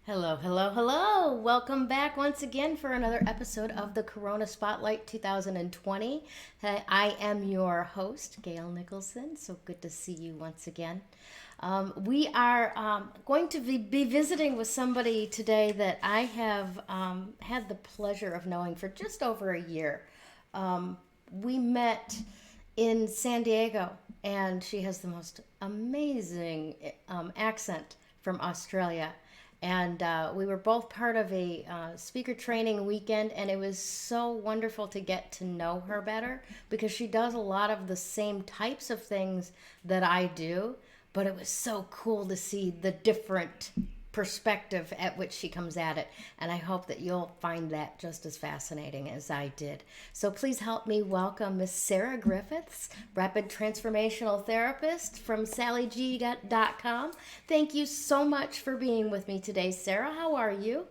Hello, hello, hello. Welcome back once again for another episode of the Corona Spotlight 2020. Hey, I am your host, Gayle Nicholson. So good to see you once again. We are going to be visiting with somebody today that I have had the pleasure of knowing for just over a year. We met in San Diego, and she has the most amazing accent from Australia. And we were both part of a speaker training weekend, and it was so wonderful to get to know her better because she does a lot of the same types of things that I do, but it was so cool to see the different perspective at which she comes at it. And I hope that you'll find that just as fascinating as I did. So please help me welcome Miss Sarah Griffiths, Rapid Transformational Therapist from SallyG.com. Thank you so much for being with me today, Sarah. How are you?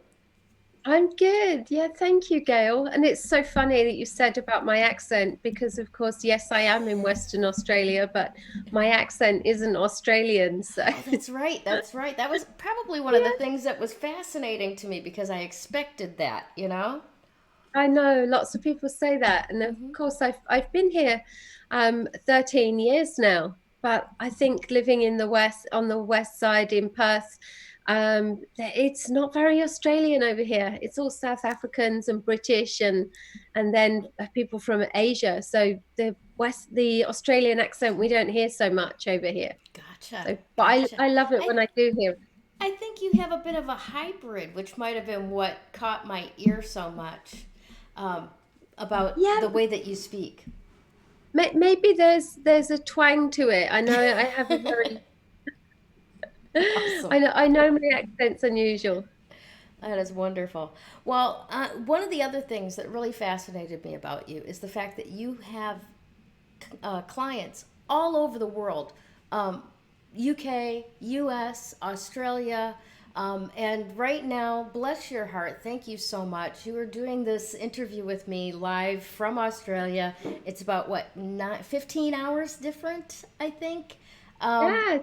I'm good. Yeah, thank you, Gail. And it's so funny that you said about my accent because, of course, yes, I am in Western Australia, but my accent isn't Australian. So, Oh, that's right. That's right. That was probably one of the yeah, things that was fascinating to me because I expected that, you know? I know lots of people say that. And of Hmm. course, I've been here 13 years now, but I think living in the West, on the West side in Perth, it's not very Australian over here. It's all South Africans and British and then people from Asia. So the Australian accent we don't hear so much over here. Gotcha. So, but Gotcha. I love it I when I do hear it. I think you have a bit of a hybrid, which might have been what caught my ear so much um, about Yeah, the way that you speak. maybe there's a twang to it. I know I have a very Awesome. I know my accent's unusual. That is wonderful. Well, one of the other things that really fascinated me about you is the fact that you have clients all over the world, UK, US, Australia. And right now, bless your heart, thank you so much. You are doing this interview with me live from Australia. It's about what, 15 hours different, I think. Yeah, Um, I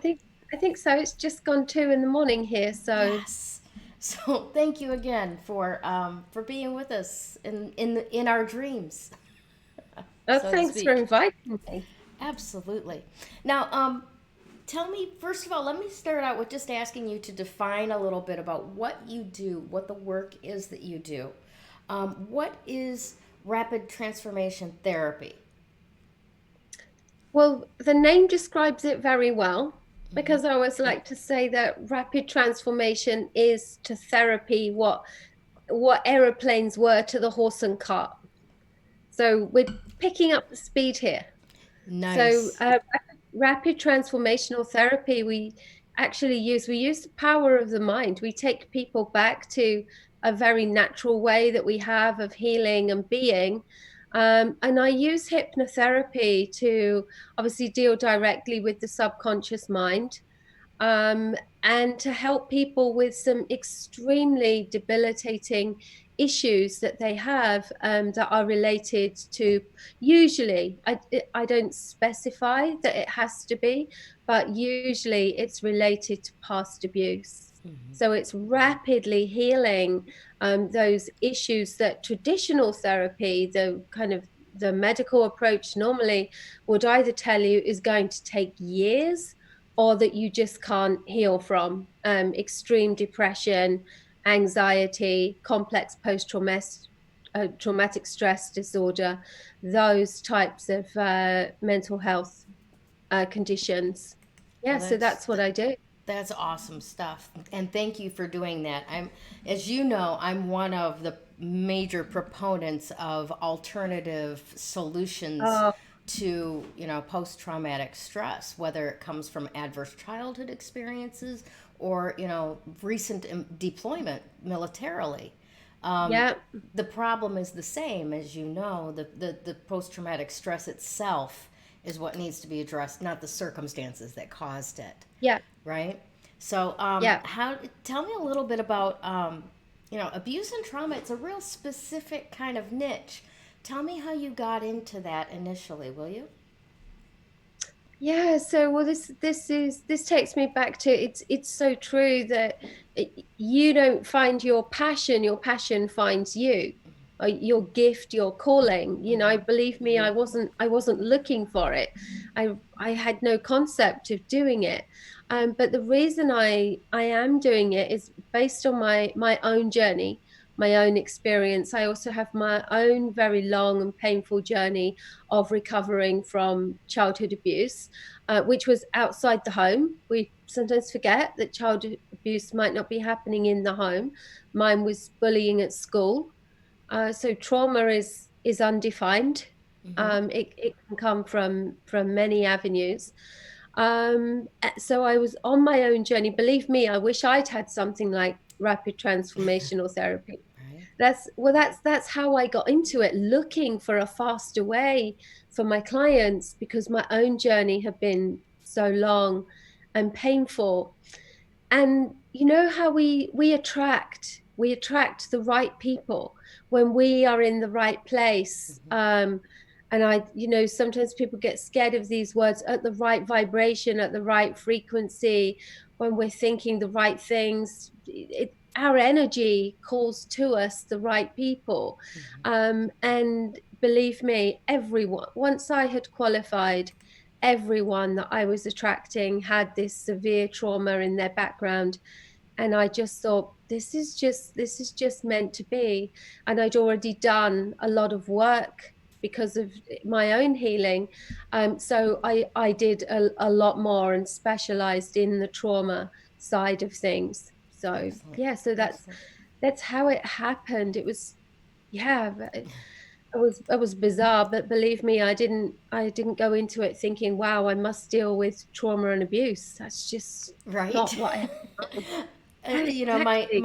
think so. It's just gone 2 in the morning here, so yes. So thank you again for being with us in our dreams, so to thanks for speak. inviting me. Absolutely. Now, tell me, first of all, let me start out with just asking you to define a little bit about what you do, what the work is that you do. What is rapid transformation therapy? Well, the name describes it very well because I always like to say that rapid transformation is to therapy what aeroplanes were to the horse and cart. So we're picking up the speed here. So Nice. rapid transformational therapy, we use the power of the mind. We take people back to a very natural way that we have of healing and being. And I use hypnotherapy to obviously deal directly with the subconscious mind, um, and to help people with some extremely debilitating issues that they have, that are related to, usually I don't specify that it has to be, but usually it's related to past abuse. So it's rapidly healing those issues that traditional therapy, the kind of the medical approach normally would either tell you is going to take years or that you just can't heal from, extreme depression, anxiety, complex traumatic stress disorder, those types of mental health conditions. Yeah, Well, so that's what I do. that's awesome stuff, and thank you for doing that. As you know, I'm one of the major proponents of alternative solutions Oh, to post-traumatic stress, whether it comes from adverse childhood experiences or recent deployment militarily. Um, yeah, the problem is the same, as you know. The post-traumatic stress itself is what needs to be addressed, not the circumstances that caused it, yeah, right? So, yeah. how? Tell me a little bit about abuse and trauma. It's a real specific kind of niche. Tell me how you got into that initially, will you? Yeah, so well, this takes me back to it's so true that you don't find your passion finds you, your gift, your calling. You know, Mm-hmm. believe me, I wasn't looking for it. I had no concept of doing it. But the reason I am doing it is based on my own journey, my own experience. I also have my own very long and painful journey of recovering from childhood abuse, which was outside the home. We sometimes forget that child abuse might not be happening in the home. Mine was bullying at school. So trauma is undefined. Mm-hmm. It can come from many avenues. So I was on my own journey. Believe me, I wish I'd had something like rapid transformational therapy. Right. That's how I got into it, looking for a faster way for my clients because my own journey had been so long and painful. And you know how we attract the right people when we are in the right place. Mm-hmm. And sometimes people get scared of these words, at the right vibration, at the right frequency, when we're thinking the right things. Our energy calls to us the right people. Mm-hmm. And believe me, everyone, once I had qualified, everyone that I was attracting had this severe trauma in their background. And I just thought, this is just meant to be. And I'd already done a lot of work because of my own healing. So I did a lot more and specialized in the trauma side of things. So Excellent. yeah, so that's Excellent. that's how it happened. It was, yeah, it was bizarre, but believe me, I didn't go into it thinking, wow, I must deal with trauma and abuse. That's just Right. not what I had in mind. Yeah, You know, exactly.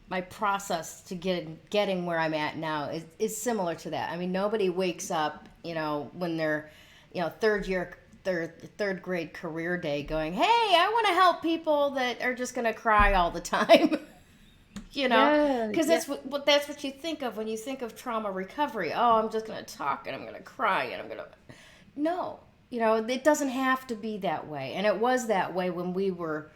my process to getting where I'm at now is similar to that. I mean, nobody wakes up, you know, when they're, you know, third grade career day, going, "Hey, I want to help people that are just going to cry all the time." You know, Yeah, because yeah, that's what you think of when you think of trauma recovery. Oh, I'm just going to talk and I'm going to cry and I'm going to, no, you know, it doesn't have to be that way. And it was that way when we were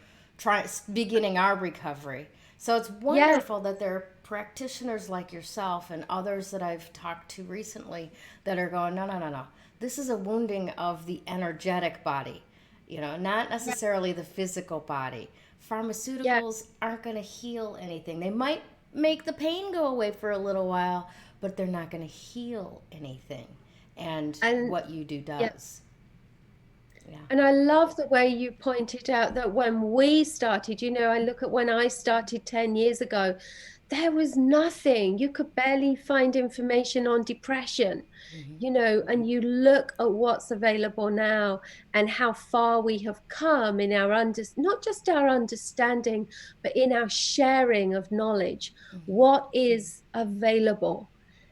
beginning our recovery. So it's yes, wonderful that there are practitioners like yourself and others that I've talked to recently that are going, no, no, no, no. This is a wounding of the energetic body, you know, not yeah, necessarily the physical body. yeah. Pharmaceuticals aren't going to heal anything. They might make the pain go away for a little while, but they're not going to heal anything. And And what you do yeah. does. Yeah. And I love the way you pointed out that when we started, I look at when I started 10 years ago, there was nothing. You could barely find information on depression, Mm-hmm. and you look at what's available now and how far we have come in not just our understanding, but in our sharing of knowledge, Mm-hmm. what is available.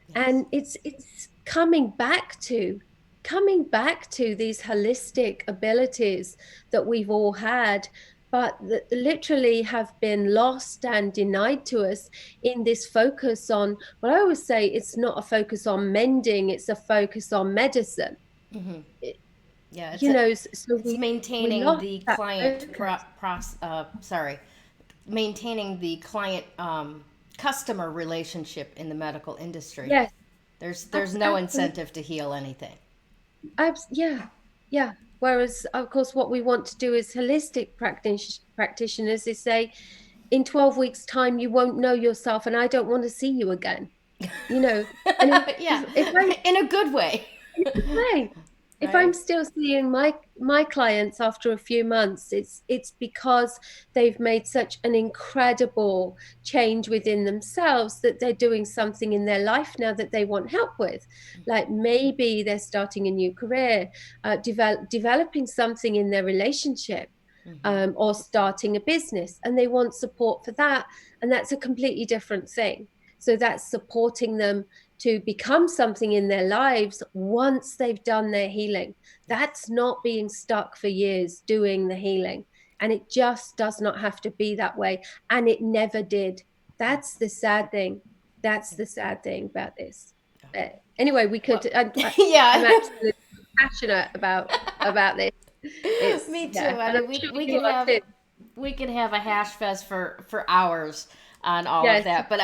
Yes. And it's coming back to these holistic abilities that we've all had, but that literally have been lost and denied to us in this focus on, well, I always say it's not a focus on mending, it's a focus on medicine. Mm-hmm. It- Yeah. so It's we maintaining lost the that client focus. maintaining the client customer relationship in the medical industry. Yes, There's no absolutely. incentive to heal anything. Yeah, yeah. Whereas, of course, what we want to do as holistic practitioners is say, in 12 weeks' time, you won't know yourself, and I don't want to see you again. You know, and Yeah, if I in a good way. in a good way. If I'm Right. still seeing my clients after a few months, it's because they've made such an incredible change within themselves that they're doing something in their life now that they want help with. Like maybe they're starting a new career, developing something in their relationship, Mm-hmm. or starting a business, and they want support for that. And that's a completely different thing. So that's supporting them to become something in their lives once they've done their healing. Yes. That's not being stuck for years doing the healing. And it just does not have to be that way. And it never did. That's Yes. the sad thing. That's the Yes. sad thing about this. But anyway, we Well, could, I'm yeah. absolutely passionate about. about this. It's, Me too. yeah, I and I'm mean, we sure we you could are have too. a hash fest for hours on all of Yes, that. But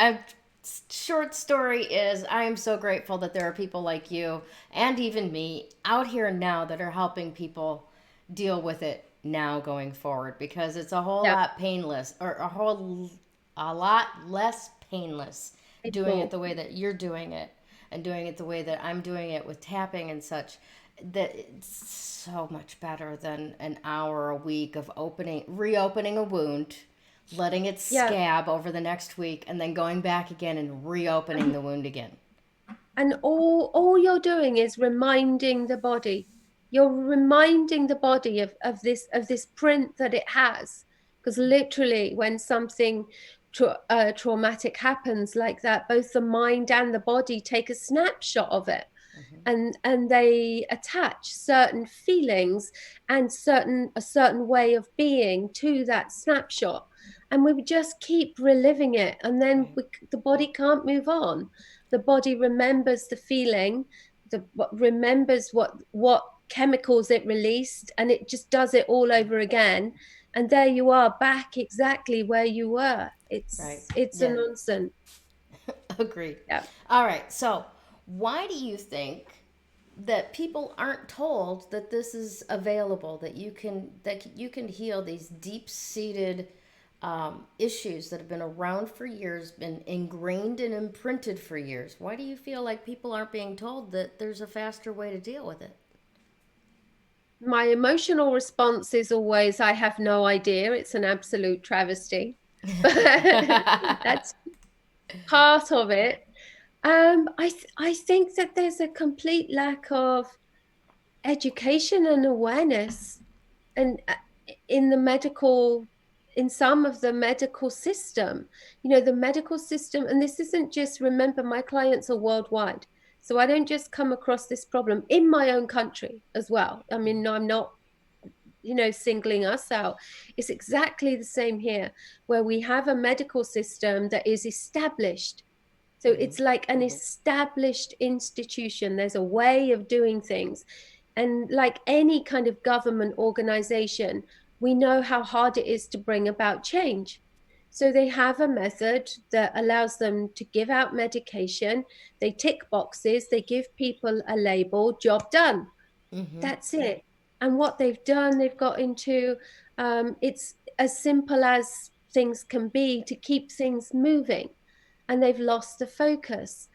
short story is, I am so grateful that there are people like you and even me out here now that are helping people deal with it now going forward, because it's a whole yeah, lot painless, or a lot less painless doing it people. the way that you're doing it, and doing it the way that I'm doing it with tapping and such. That it's so much better than an hour a week of reopening a wound, letting it Yeah. scab over the next week, and then going back again and reopening the wound again. And all you're doing is reminding the body. You're reminding the body of this print that it has. Because literally, when something traumatic happens like that, both the mind and the body take a snapshot of it, Hmm. and they attach certain feelings and a certain way of being to that snapshot, and we just keep reliving it, and then Right. the body can't move on. The body remembers the feeling, remembers what chemicals it released, and it just does it all over again, and there you are back exactly where you were. Right. It's a Yeah. nonsense. Agreed. Yeah. All right. So, why do you think that people aren't told that this is available, that you can heal these deep-seated issues that have been around for years, been ingrained and imprinted for years? Why do you feel like people aren't being told that there's a faster way to deal with it? My emotional response is always, I have no idea. It's an absolute travesty. But that's part of it. I think that there's a complete lack of education and awareness, and in the medical, in some of the medical system, the medical system, and this isn't just, remember, my clients are worldwide. So I don't just come across this problem in my own country as well. I mean, I'm not singling us out. It's exactly the same here, where we have a medical system that is established. So Hmm. it's like an established institution. There's a way of doing things. And like any kind of government organization, we know how hard it is to bring about change. So they have a method that allows them to give out medication. They tick boxes, they give people a label, job done. Hmm. That's it. And what they've done, they've got into, it's as simple as things can be to keep things moving, and they've lost the focus.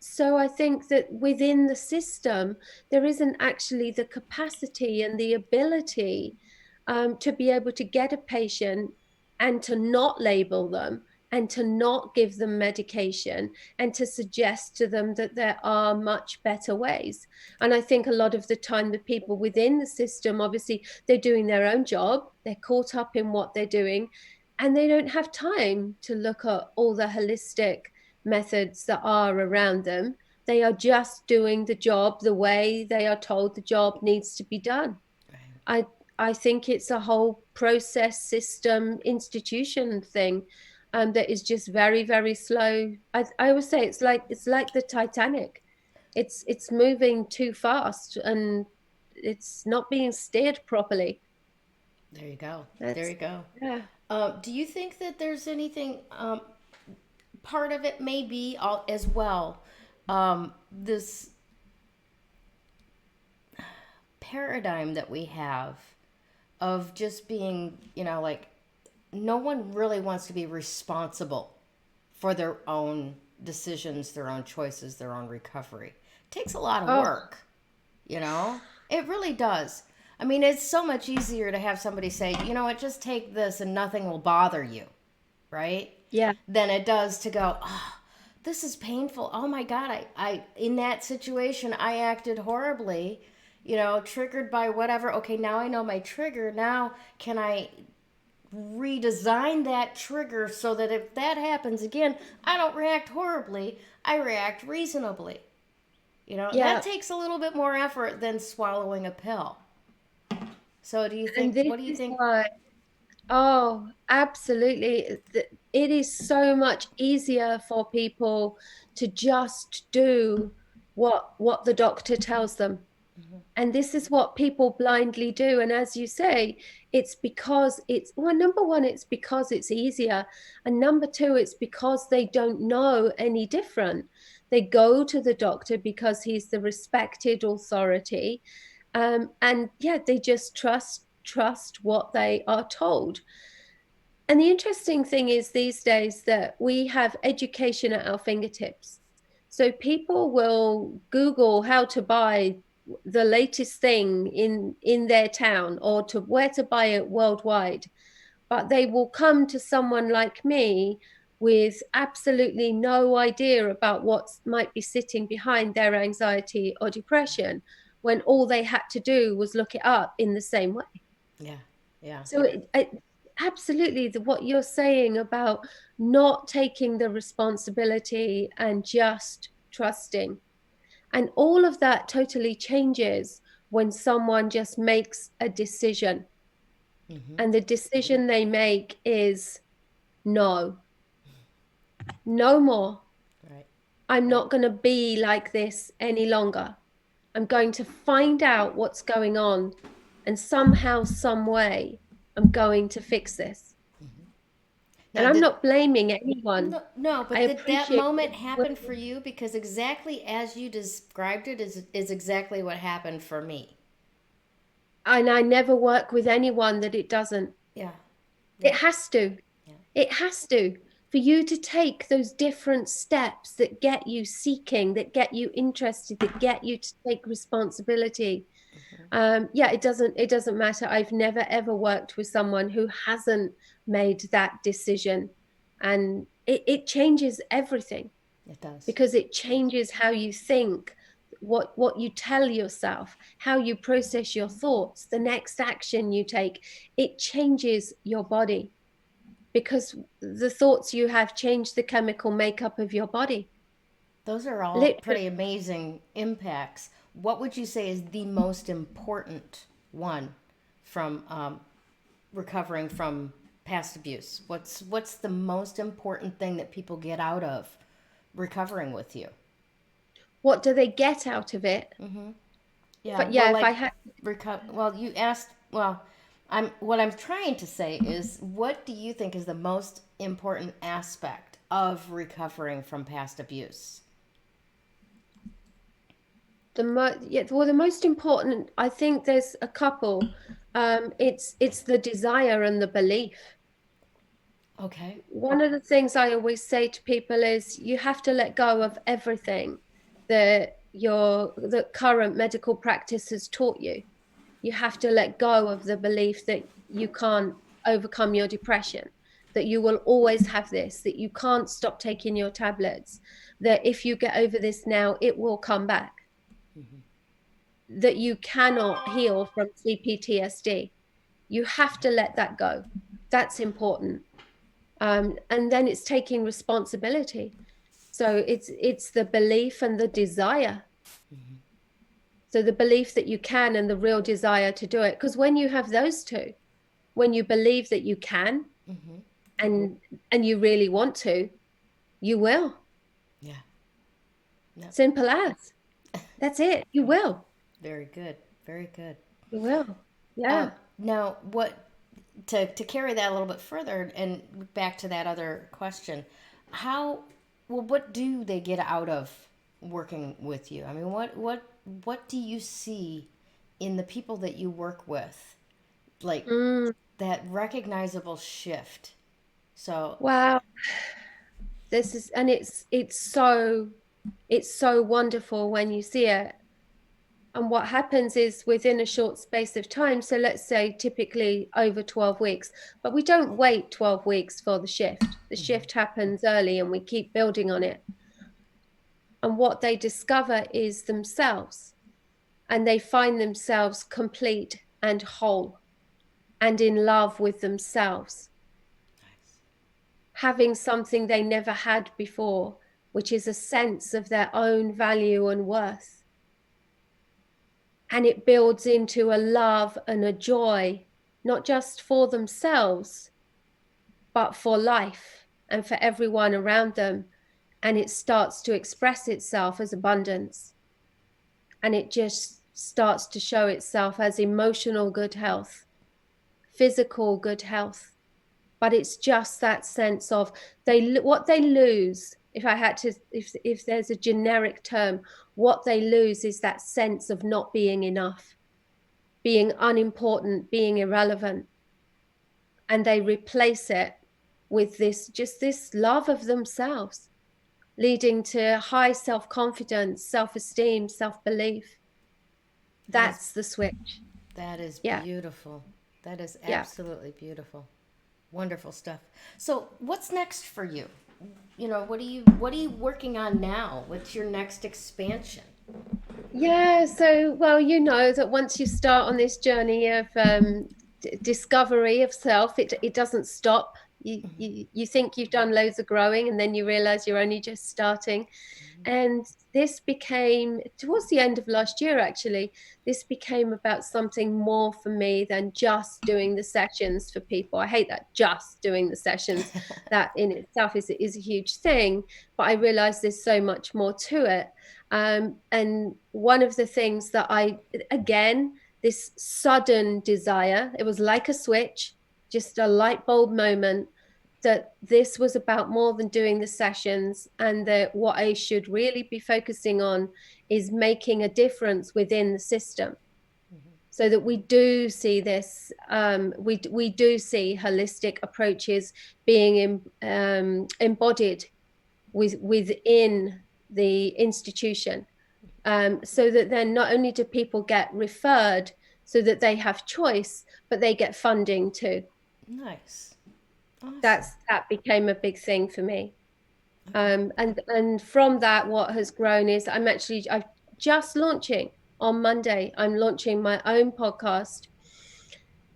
So I think that within the system, there isn't actually the capacity and the ability to be able to get a patient and to not label them and to not give them medication and to suggest to them that there are much better ways. And I think a lot of the time, the people within the system, obviously, they're doing their own job, they're caught up in what they're doing, and they don't have time to look at all the holistic methods that are around them. They are just doing the job the way they are told the job needs to be done. Right. I I think it's a whole process, system, institution thing, that is just very, very slow. I always say it's like the Titanic. It's moving too fast, and it's not being steered properly. There you go. There That's you go. Yeah. Do you think that there's anything, part of it may be all, as well, this paradigm that we have of just being, like, no one really wants to be responsible for their own decisions, their own choices, their own recovery. It takes a lot of Oh, work, you know? It really does. I mean, it's so much easier to have somebody say, you know what, just take this and nothing will bother you, right? yeah. Than it does to go, oh, this is painful. Oh my God, in that situation, I acted horribly, triggered by whatever. Okay, now I know my trigger. Now, can I redesign that trigger so that if that happens again, I don't react horribly, I react reasonably. That Yeah. takes a little bit more effort than swallowing a pill. So, And this what do you is think? why, oh, absolutely. It is so much easier for people to just do what the doctor tells them. And this is what people blindly do. And as you say, it's because it's, well, number one, it's because it's easier. And number two, it's because they don't know any different. They go to the doctor because he's the respected authority. And yeah, they just trust what they are told. And the interesting thing is these days that we have education at our fingertips. So people will Google how to buy the latest thing in their town or to where to buy it worldwide, but they will come to someone like me with absolutely no idea about what might be sitting behind their anxiety or depression when all they had to do was look it up in the same way. Yeah. Yeah. So absolutely, what you're saying about not taking the responsibility and just trusting. And all of that totally changes when someone just makes a decision. Mm-hmm. And the decision they make is no, no more. Right. I'm Right. not going to be like this any longer. I'm going to find out what's going on. And somehow, some way, I'm going to fix this. Now, And I'm did not blaming anyone. no, no, I but did that appreciate moment it. happen for you? Because exactly as you described it is exactly what happened for me. And I never work with anyone that it doesn't. Yeah. It Yeah. has to. Yeah. It has to. For you to take those different steps that get you seeking, that get you interested, that get you to take responsibility. Yeah, it doesn't matter. I've never ever worked with someone who hasn't made that decision. And it changes everything, It does. because it changes how you think, what you tell yourself, how you process your thoughts, the next action you take. It changes your body, because the thoughts you have change the chemical makeup of your body. Those are all Literally. pretty amazing impacts. What would you say is the most important one from recovering from past abuse? What's the most important thing that people get out of recovering with you? What do they get out of it? Yeah, But well, yeah, if I like had well, you asked. Well, I'm trying to say is, what do you think is the most important aspect of recovering from past abuse? the most important, I think there's a couple. It's the desire and the belief. Okay. One of the things I always say to people is you have to let go of everything that current medical practice has taught you. You have to let go of the belief that you can't overcome your depression, that you will always have this, that you can't stop taking your tablets, that if you get over this now, it will come back, that you cannot heal from CPTSD. You have to let that go. That's important. And then it's taking responsibility. So it's the belief and the desire. So the belief that you can and the real desire to do it. Because when you have those two, when you believe that you can and you really want to, you will. Yeah. No. Simple as. That's it. You will. Very good. Very good. You will. Yeah. Now, what to carry that a little bit further and back to that other question, how well what do they get out of working with you? I mean, what do you see in the people that you work with, like Mm, that recognizable shift? So, wow. This is, and it's so wonderful when you see it. And what happens is within a short space of time, so let's say typically over 12 weeks, but we don't wait 12 weeks for the shift. The shift happens early and we keep building on it. And what they discover is themselves, and they find themselves complete and whole and in love with themselves, having something they never had before, which is a sense of their own value and worth. And it builds into a love and a joy, not just for themselves, but for life and for everyone around them. And it starts to express itself as abundance. And it just starts to show itself as emotional good health, physical good health. But it's just that sense of what they lose. If I had to, if there's a generic term, what they lose is that sense of not being enough, being unimportant, being irrelevant. And they replace it with this love of themselves, leading to high self-confidence, self-esteem, self-belief. That is That's the switch. that is Yeah. beautiful. That is Yeah. absolutely beautiful. Wonderful stuff. So, what's next for you? What are you working on now? What's your next expansion? Yeah, so well, you know that once you start on this journey of discovery of self, it doesn't stop. You think you've done loads of growing, and then you realize you're only just starting. And this became, towards the end of last year, actually, this became about something more for me than just doing the sessions for people. I hate that, just doing the sessions. That in itself is a huge thing, but I realized there's so much more to it. And one of the things that again, this sudden desire, it was like a switch, just a light bulb moment, that this was about more than doing the sessions, and that what I should really be focusing on is making a difference within the system, so that we do see this, we do see holistic approaches being embodied within the institution, so that then not only do people get referred so that they have choice, but they get funding too. Nice. Awesome. That became a big thing for me. Okay. And from that, what has grown is I'm just launching on Monday. I'm launching my own podcast,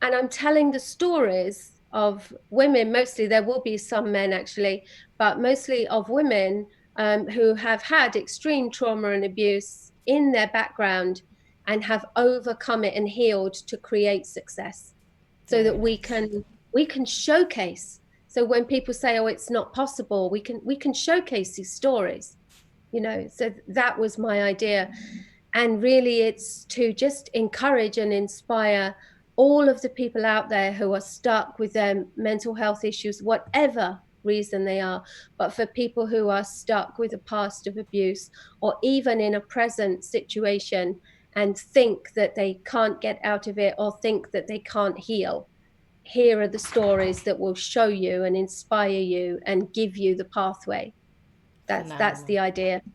and I'm telling the stories of women. Mostly, there will be some men actually, but mostly of women who have had extreme trauma and abuse in their background and have overcome it and healed to create success, so Very that nice. we can showcase. So when people say, "Oh, it's not possible," we can showcase these stories. So that was my idea. And really, it's to just encourage and inspire all of the people out there who are stuck with their mental health issues, whatever reason they are. But for people who are stuck with a past of abuse, or even in a present situation, and think that they can't get out of it, or think that they can't heal, here are the stories that will show you and inspire you and give you the pathway. That's Phenomenal. the idea. I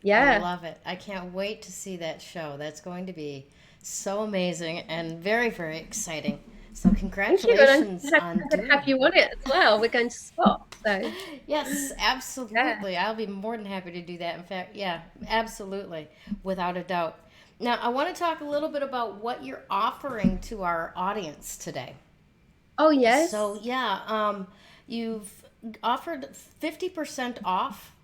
Yeah. love it. I can't wait to see that show. That's going to be so amazing and very, very exciting. So, Thank you. And congratulations on I'm going to doing have you on it as well. We're going to swap. So, that. Yes, yeah. absolutely. I'll be more than happy to do that. In fact, yeah, absolutely, without a doubt. Now, I want to talk a little bit about what you're offering to our audience today. Oh, So, yes. yeah, you've offered 50% off.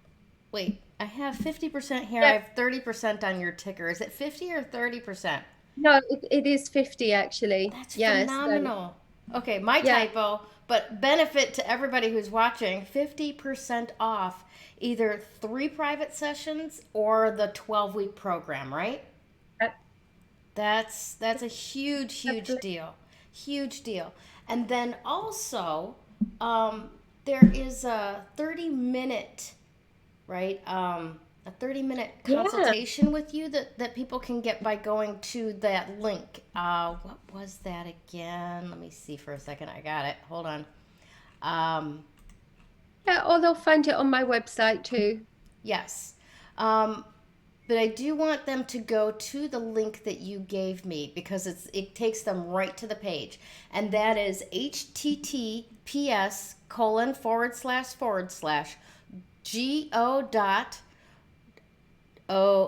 Wait, I have 50% here. I Yeah. have 30% on your ticker. Is it 50 or 30%? No, it is 50 actually. That's Yes. So, phenomenal. Okay, my yeah. typo, but benefit to everybody who's watching, 50% off either 3 private sessions or the 12-week program, right? that- That's a huge Absolutely. deal. Huge deal. And then also, there is a 30-minute, right? A 30-minute Yeah. consultation with you that people can get by going to that link. What was that again? Let me see for a second. I got it. Hold on. Um, Yeah. Or they'll find it on my website too. yes. Um, but I do want them to go to the link that you gave me because it takes them right to the page. And that is https:// go dot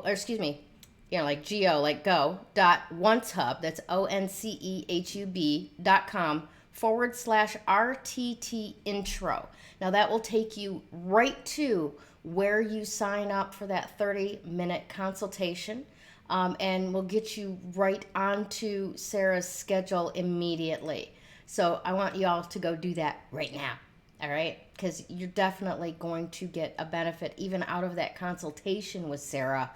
excuse me, like go, like go dot oncehub, that's oncehub.com /RTT intro. Now that will take you right to where you sign up for that 30-minute consultation, and will get you right onto Sarah's schedule immediately. So I want you all to go do that right now. All right, because you're definitely going to get a benefit even out of that consultation with Sarah,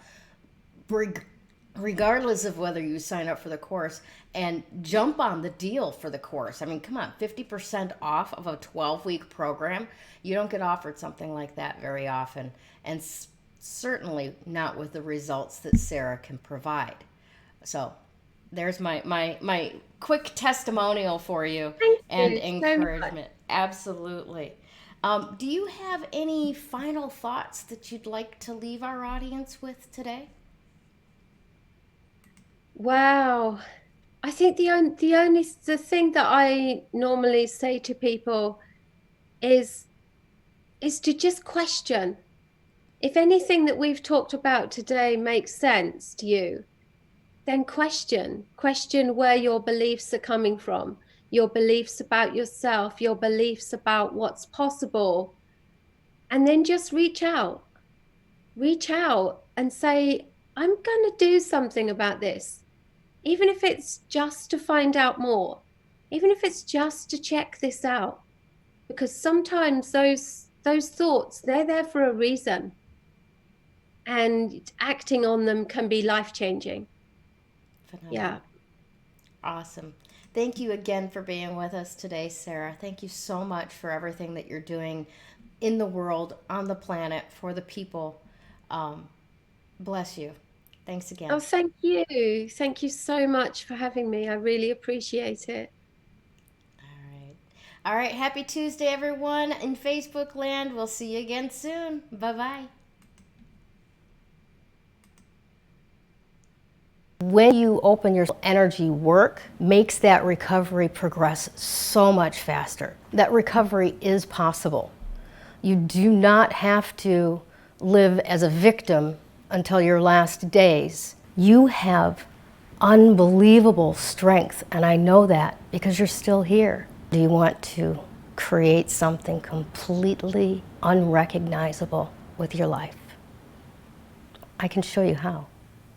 regardless of whether you sign up for the course, and jump on the deal for the course. I mean, come on, 50% off of a 12-week program. You don't get offered something like that very often, and certainly not with the results that Sarah can provide. So there's my quick testimonial for you Thank and you so much. encouragement. Absolutely. Do you have any final thoughts that you'd like to leave our audience with today? Wow. I think the thing that I normally say to people is to just question. If anything that we've talked about today makes sense to you, then question where your beliefs are coming from, your beliefs about yourself, your beliefs about what's possible, and then just reach out and say, I'm going to do something about this, even if it's just to find out more, even if it's just to check this out, because sometimes those thoughts, they're there for a reason, and acting on them can be life-changing. Phenomenal. Yeah. Awesome. Thank you again for being with us today, Sarah. Thank you so much for everything that you're doing in the world, on the planet, for the people. Um, Bless you. Thanks again. Oh, thank you. Thank you so much for having me. I really appreciate it. All right. All right. Happy Tuesday, everyone in Facebook land. We'll see you again soon. Bye bye. When you open your energy work, makes that recovery progress so much faster. That recovery is possible. You do not have to live as a victim until your last days. You have unbelievable strength, and I know that because you're still here. Do you want to create something completely unrecognizable with your life? I can show you how.